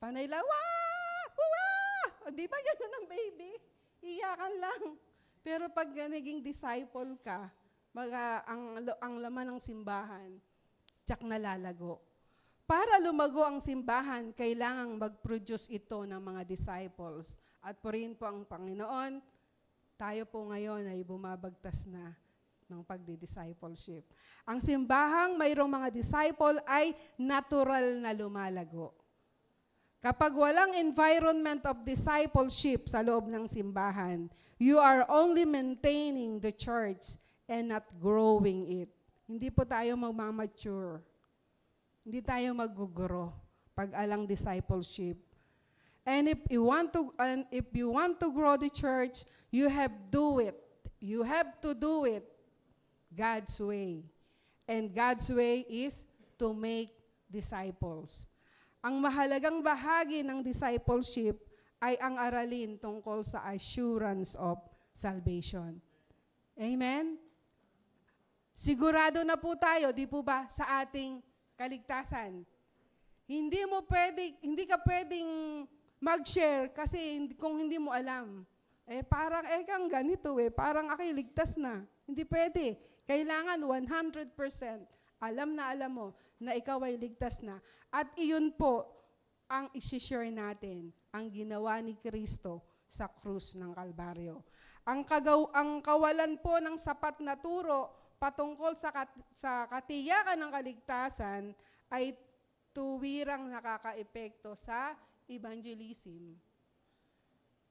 Panay lang, wah! Wah! O di ba gano'n ang baby? Iyakan lang. Pero pag naging disciple ka, ang laman ng simbahan, tsak nalalago. Para lumago ang simbahan, kailangang mag-produce ito ng mga disciples. At purihin po ang Panginoon, tayo po ngayon ay bumabagtas na ng pagdi-discipleship. Ang simbahang mayroong mga disciple ay natural na lumalago. Kapag walang environment of discipleship sa loob ng simbahan, you are only maintaining the church and not growing it. Hindi po tayo magmamature. Hindi tayo mag-grow pag alang discipleship. And if you want to grow the church, you have do it. You have to do it God's way. And God's way is to make disciples. Ang mahalagang bahagi ng discipleship ay ang aralin tungkol sa assurance of salvation. Amen? Sigurado na po tayo, di po ba, sa ating kaligtasan. Hindi ka pwedeng mag-share kasi kung hindi mo alam. Parang kang ganito parang ako'y ligtas na. Hindi pwede. Kailangan 100% alam mo na ikaw ay ligtas na. At iyon po ang isi-share natin, ang ginawa ni Kristo sa krus ng Kalbaryo. Ang kawalan po ng sapat na turo patungkol sa katiyakan ng kaligtasan ay tuwirang nakakaepekto sa evangelism.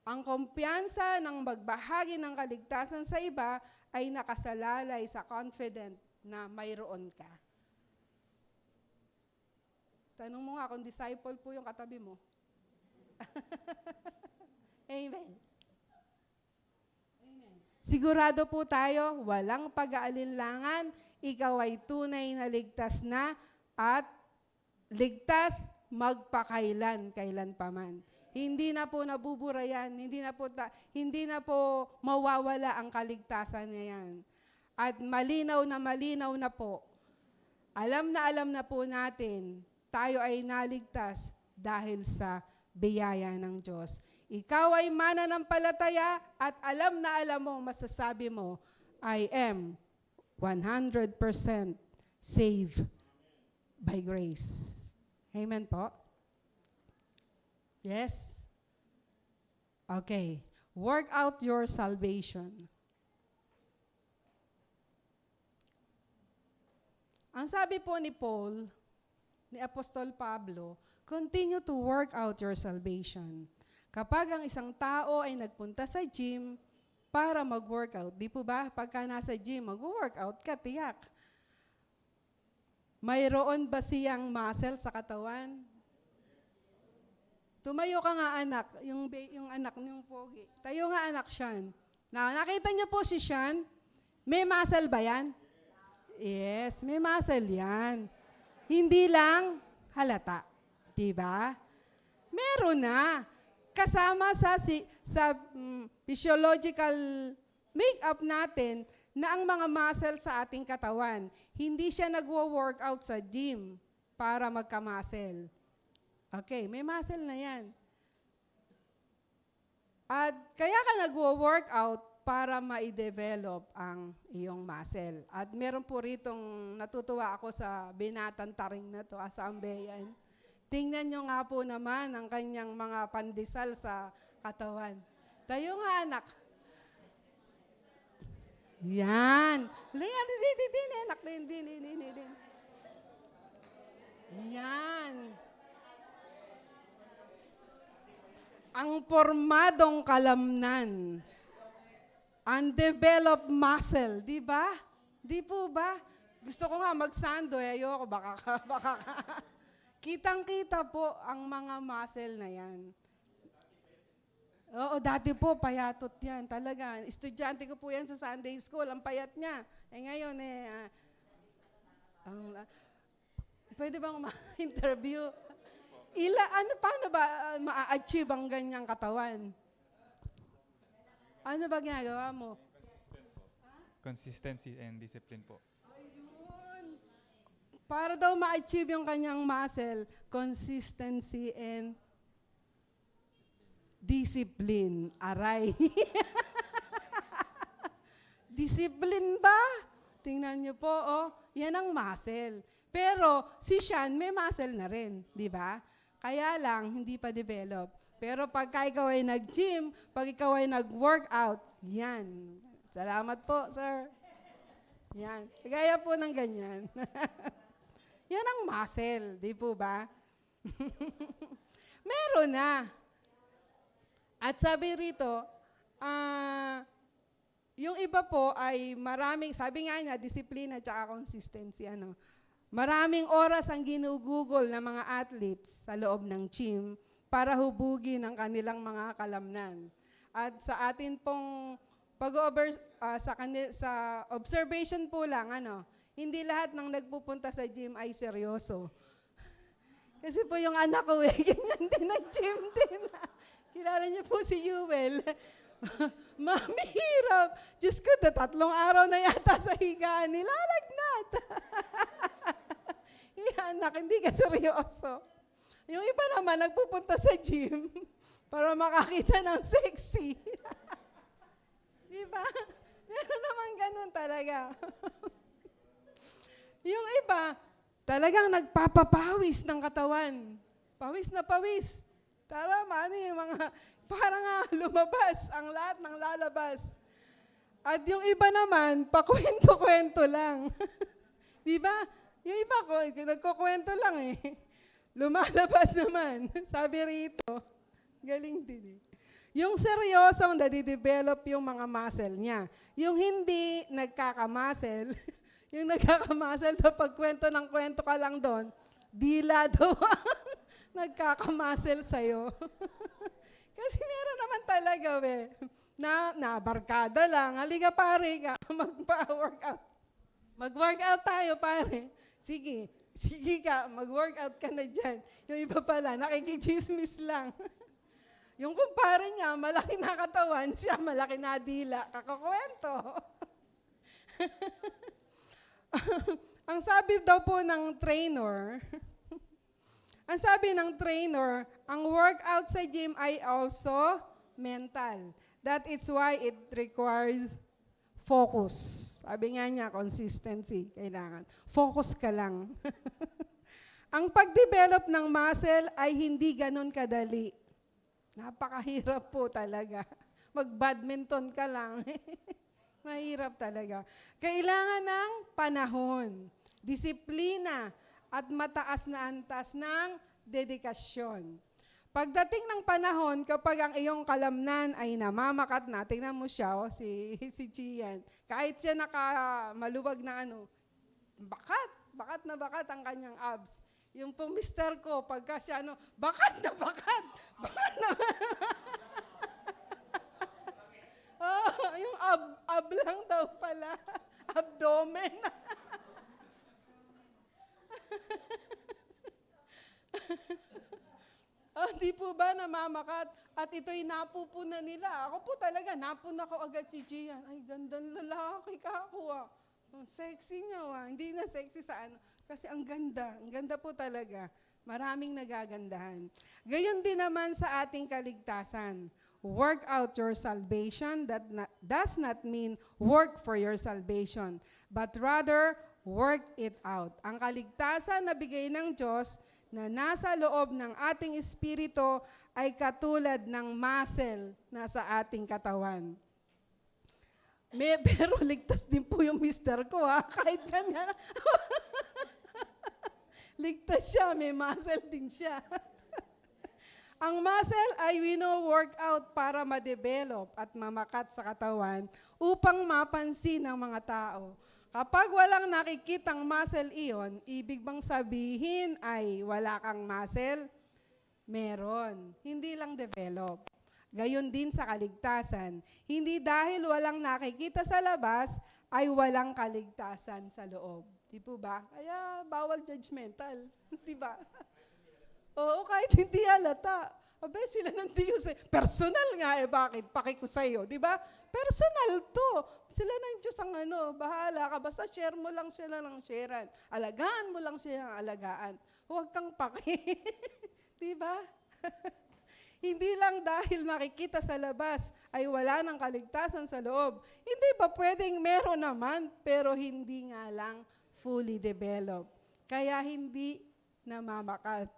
Ang kumpiyansa ng magbahagi ng kaligtasan sa iba ay nakasalalay sa confident na mayroon ka. Tanong mo nga kung disciple po yung katabi mo. Amen. Sigurado po tayo, walang pag-aalinlangan, ikaw ay tunay na ligtas na at ligtas kailan paman. Hindi na po nabubura yan, hindi na po mawawala ang kaligtasan niya yan. At malinaw na po, alam na po natin, tayo ay naligtas dahil sa biyaya ng Diyos. Ikaw ay mananampalataya at alam mo, masasabi mo, I am 100% saved by grace. Amen po? Yes? Okay. Work out your salvation. Ang sabi po ni Paul, ni Apostol Pablo, continue to work out your salvation. Kapag ang isang tao ay nagpunta sa gym para mag-workout, di po ba? Pagka nasa gym, mag-workout ka, tiyak. Mayroon ba siyang muscle sa katawan? Tumayo ka nga anak, yung anak niyong pogi. Tayo nga anak, Sean. Nakita niyo po si Sean? May muscle ba yan? Yes, may muscle yan. Hindi lang halata. Diba? Meron na. Kasama sa physiological makeup natin na ang mga muscle sa ating katawan. Hindi siya nagwo-workout sa gym para magka-muscle. Okay, may muscle na yan. At kaya ka nagwo-workout para ma-develop ang iyong muscle. At meron po ritong natutuwa ako sa binatang taring na to, sa Ambeyan. Tingnan nyo nga po naman ang kanyang mga pandesal sa katawan. Tayo nga anak. Yan. Yan. Ang pormadong kalamnan. Undeveloped muscle, di ba? Di po ba? Gusto ko nga magsando, ayoko, baka ka. Kitang-kita po ang mga muscle na yan. Oo, dati po, payatot yan. Talaga. Estudyante ko po yan sa Sunday School. Ang payat niya. Ngayon, pwede bang ma-interview? Paano ba ma-achieve ang ganyang katawan? Ano ba ginagawa mo? Consistency and discipline po. Ayun. Para daw ma-achieve yung kanyang muscle, consistency and discipline. Aray. Discipline ba? Tingnan niyo po, oh. Yan ang muscle. Pero si Sean, may muscle na rin, di ba? Kaya lang, hindi pa develop. Pero pagka ikaw ay nag-gym, pag ikaw ay nag-workout, yan. Salamat po, sir. Yan. Kagaya po ng ganyan. Yan ang muscle, di po ba? Meron na. At sabi rito, yung iba po ay maraming, sabi nga niya, disiplina at consistency. Maraming oras ang ginugugol ng mga athletes sa loob ng gym para hubugin ang kanilang mga kalamnan. At sa atin pong sa observation po lang, hindi lahat ng nagpupunta sa gym ay seryoso. Kasi po yung anak ko, ganyan din, nag-gym din. Kilala niyo po si Yuel. Mami, hirap. Diyos ko, 3 araw na yata sa higaan, nilalagnat. Anak, hindi ka seryoso. Yung iba naman, nagpupunta sa gym para makakita ng sexy. Diba? Meron naman ganun talaga. Yung iba, talagang nagpapapawis ng katawan. Pawis na pawis. Tara, yung mga, parang lumabas ang lahat ng lalabas. At yung iba naman, pakwento-kwento lang. Diba? Yung iba ko, nagkukwento lang eh. Lumalabas naman. Sabi rito, galing din eh. Yung seryosong nadidevelop yung mga muscle niya. Yung hindi nagkakamuscle, yung nagkakamuscle na pagkwento ng kwento ka lang doon, dila daw nagkakamuscle sa'yo. Kasi meron naman talaga na barkada lang. Halika pare ka, magpa-workout. Mag-workout tayo pare. Sige ka, mag-workout ka na dyan. Yung iba pala, nakikichismis lang. Yung kumpare niya, malaki na katawan, siya malaki na dila. Kakakwento. Ang sabi daw po ng trainer, ang workout sa gym ay also mental. That is why it requires focus. Sabi nga niya, consistency. Kailangan. Focus ka lang. Ang pag-develop ng muscle ay hindi ganun kadali. Napakahirap po talaga. Mag-badminton ka lang. Mahirap talaga. Kailangan ng panahon, disiplina, at mataas na antas ng dedikasyon. Pagdating ng panahon, kapag ang iyong kalamnan ay namamakat na, tingnan mo siya, si Gian, kahit siya maluwag na bakat na bakat ang kanyang abs. Yung pong mister ko, pagka siya bakat na. Yung ab lang daw pala. Abdomen. Di po ba namamakat? At ito'y napupunan nila. Ako po talaga, napuna ko agad si Gian. Ay, gandang lalaki ka ako Ang sexy niya Hindi na sexy sa kasi ang ganda. Ang ganda po talaga. Maraming nagagandahan. Gayon din naman sa ating kaligtasan. Work out your salvation. That does not mean work for your salvation, but rather work it out. Ang kaligtasan na bigay ng Diyos na nasa loob ng ating espiritu ay katulad ng muscle na sa ating katawan. Pero ligtas din po yung mister ko kahit ganyan. Ligtas siya, may muscle din siya. Ang muscle ay workout para ma-develop at mamakat sa katawan upang mapansin ng mga tao. Kapag walang nakikitang muscle iyon, ibig bang sabihin ay wala kang muscle? Meron. Hindi lang develop. Gayon din sa kaligtasan. Hindi dahil walang nakikita sa labas, ay walang kaligtasan sa loob. Di po ba? Kaya bawal judgmental. Di ba? Oo, kahit hindi halata. Abe, sila ng Diyos eh. Personal nga eh, bakit? Paki ko sa'yo, di ba? Personal to. Sila ng Diyos ang bahala ka. Basta share mo lang sila ng sharean. Alagaan mo lang sila ng alagaan. Huwag kang paki. Di ba? Hindi lang dahil nakikita sa labas ay wala ng kaligtasan sa loob. Hindi ba pwedeng meron naman, pero hindi nga lang fully developed. Kaya hindi namamakat.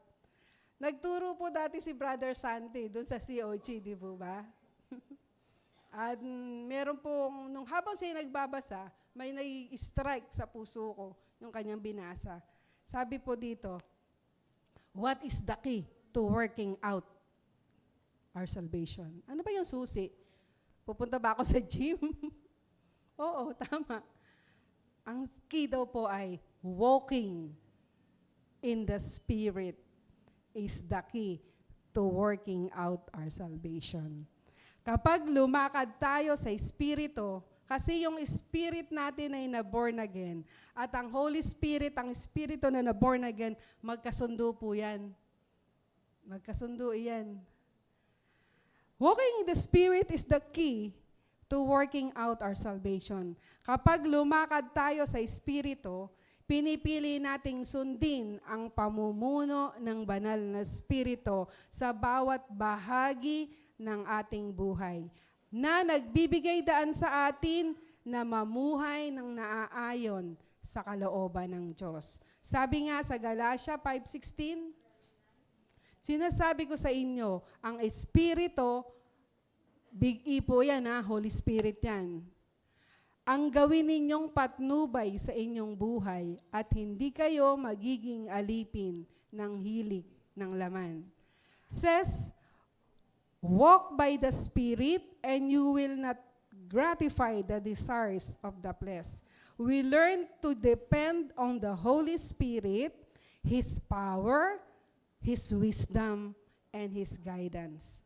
Nagturo po dati si Brother Santi doon sa COG, di po ba? At meron pong, nung habang siya nagbabasa, may nai-strike sa puso ko yung kanyang binasa. Sabi po dito, what is the key to working out our salvation? Ano ba yung susi? Pupunta ba ako sa gym? Oo, tama. Ang key daw po ay walking in the Spirit is the key to working out our salvation. Kapag lumakad tayo sa Espiritu, kasi yung Spirit natin ay na-born again, at ang Holy Spirit, ang Espiritu na na-born again, magkasundo po yan. Magkasundo yan. Walking in the Spirit is the key to working out our salvation. Kapag lumakad tayo sa Espiritu, pinipili nating sundin ang pamumuno ng banal na Espiritu sa bawat bahagi ng ating buhay, na nagbibigay daan sa atin na mamuhay ng naaayon sa kalooban ng Diyos. Sabi nga sa Galatia 5:16, sinasabi ko sa inyo, ang Espiritu, big E po yan Holy Spirit yan, ang gawin ninyong patnubay sa inyong buhay at hindi kayo magiging alipin ng hilig ng laman. Says, walk by the Spirit and you will not gratify the desires of the flesh. We learn to depend on the Holy Spirit, His power, His wisdom, and His guidance.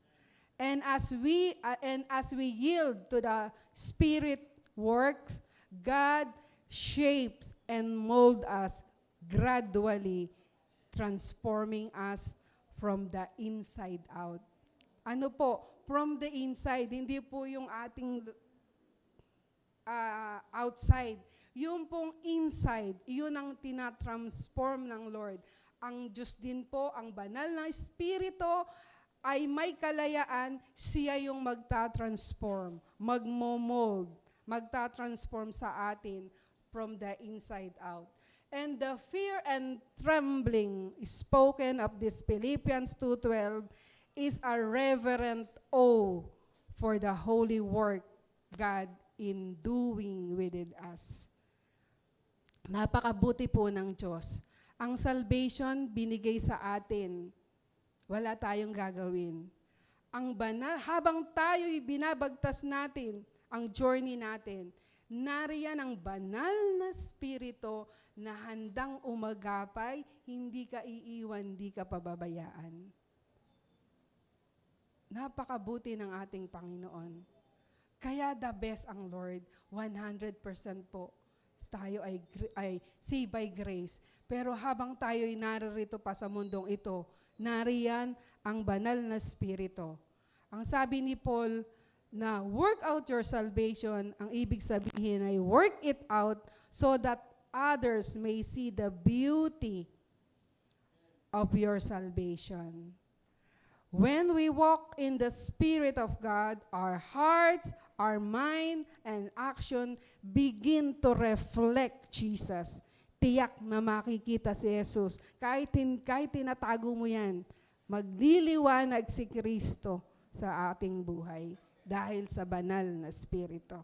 And as we yield to the Spirit works, God shapes and mold us gradually, transforming us from the inside out. Ano po? From the inside, hindi po yung ating outside. Yung pong inside, yun ang tinatransform ng Lord. Ang Diyos din po, ang banal na Espiritu, ay may kalayaan, siya yung magtatransform, magmomold, magtatransform sa atin from the inside out. And the fear and trembling spoken of this Philippians 2:12 is a reverent awe for the holy work God in doing within us. Napakabuti po ng Diyos. Ang salvation binigay sa atin. Wala tayong gagawin. Ang banal, habang tayo'y binabagtas natin, ang journey natin, nariyan ang banal na Espiritu na handang umagapay, hindi ka iiwan, hindi ka pababayaan. Napakabuti ng ating Panginoon. Kaya the best ang Lord, 100% po. Tayo ay saved by grace. Pero habang tayo'y naririto pa sa mundong ito, nariyan ang banal na Espiritu. Ang sabi ni Paul, na work out your salvation, ang ibig sabihin ay work it out so that others may see the beauty of your salvation. When we walk in the Spirit of God, our hearts, our mind, and action begin to reflect Jesus. Tiyak na makikita si Jesus. Kahit tinatago mo yan, magliliwanag si Kristo sa ating buhay dahil sa banal na Espiritu.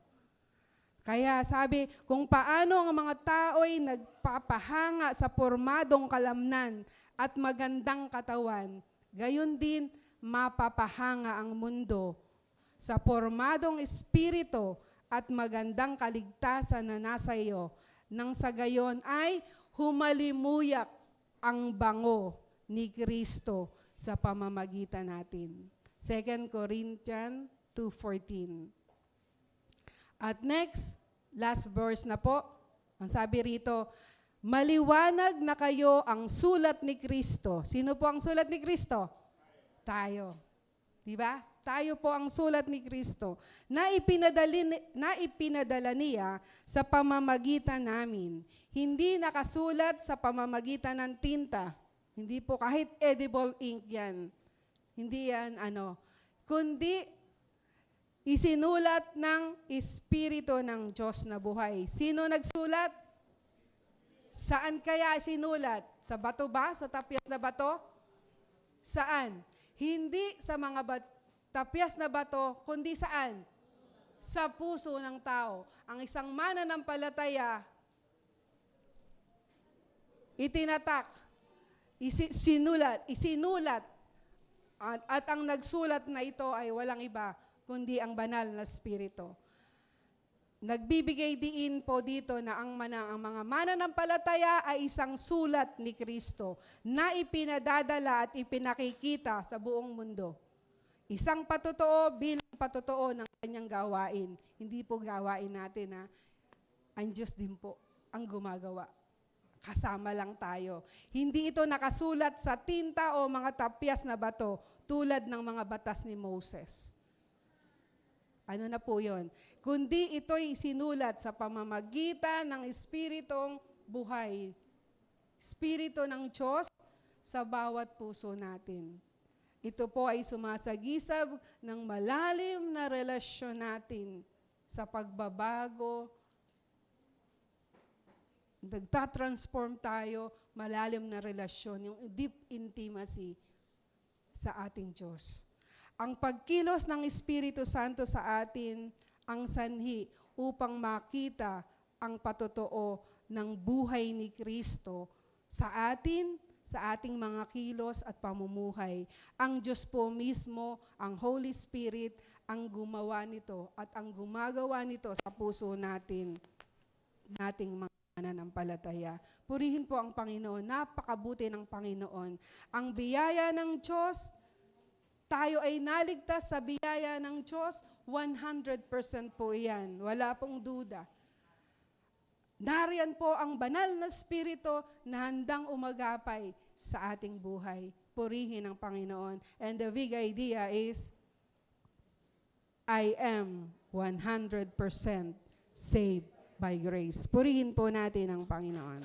Kaya sabi, kung paano ang mga tao'y nagpapahanga sa pormadong kalamnan at magandang katawan, gayon din mapapahanga ang mundo sa pormadong espiritu at magandang kaligtasan na nasa iyo nang sa gayon ay humalimuyak ang bango ni Kristo sa pamamagitan natin. 2 Corinthians 2:14. At next, last verse na po. Ang sabi rito, maliwanag na kayo ang sulat ni Kristo. Sino po ang sulat ni Kristo? Tayo. Di ba? Tayo po ang sulat ni Kristo na ipinadala niya sa pamamagitan namin. Hindi nakasulat sa pamamagitan ng tinta. Hindi po kahit edible ink yan. Hindi yan kundi isinulat ng Espiritu ng Diyos na buhay. Sino nagsulat? Saan kaya sinulat? Sa bato ba? Sa tapyas na bato? Saan? Hindi sa mga tapyas na bato, kundi saan? Sa puso ng tao. Ang isang mananampalataya, itinatak, isinulat, at ang nagsulat na ito ay walang iba, kundi ang banal na Espiritu. Nagbibigay diin po dito na ang mga mananampalataya ay isang sulat ni Kristo na ipinadadala at ipinakikita sa buong mundo. Isang patotoo bilang patotoo ng kanyang gawain. Hindi po gawain natin na ang Diyos din po ang gumagawa. Kasama lang tayo. Hindi ito nakasulat sa tinta o mga tapyas na bato tulad ng mga batas ni Moses. Ano na po yun? Kundi ito'y sinulat sa pamamagitan ng Espiritong buhay. Espiritu ng Diyos sa bawat puso natin. Ito po ay sumasagisag ng malalim na relasyon natin sa pagbabago. Nagtatransform tayo, malalim na relasyon, yung deep intimacy sa ating Diyos. Ang pagkilos ng Espiritu Santo sa atin ang sanhi upang makita ang patotoo ng buhay ni Kristo sa atin, sa ating mga kilos at pamumuhay. Ang Diyos po mismo, ang Holy Spirit, ang gumawa nito at ang gumagawa nito sa puso natin, nating mga mananampalataya. Purihin po ang Panginoon. Napakabuti ng Panginoon. Ang biyaya ng Diyos, tayo ay naligtas sa biyaya ng Diyos, 100% po yan. Wala pong duda. Nariyan po ang banal na Espiritu na handang umagapay sa ating buhay. Purihin ang Panginoon. And the big idea is, I am 100% saved by grace. Purihin po natin ang Panginoon.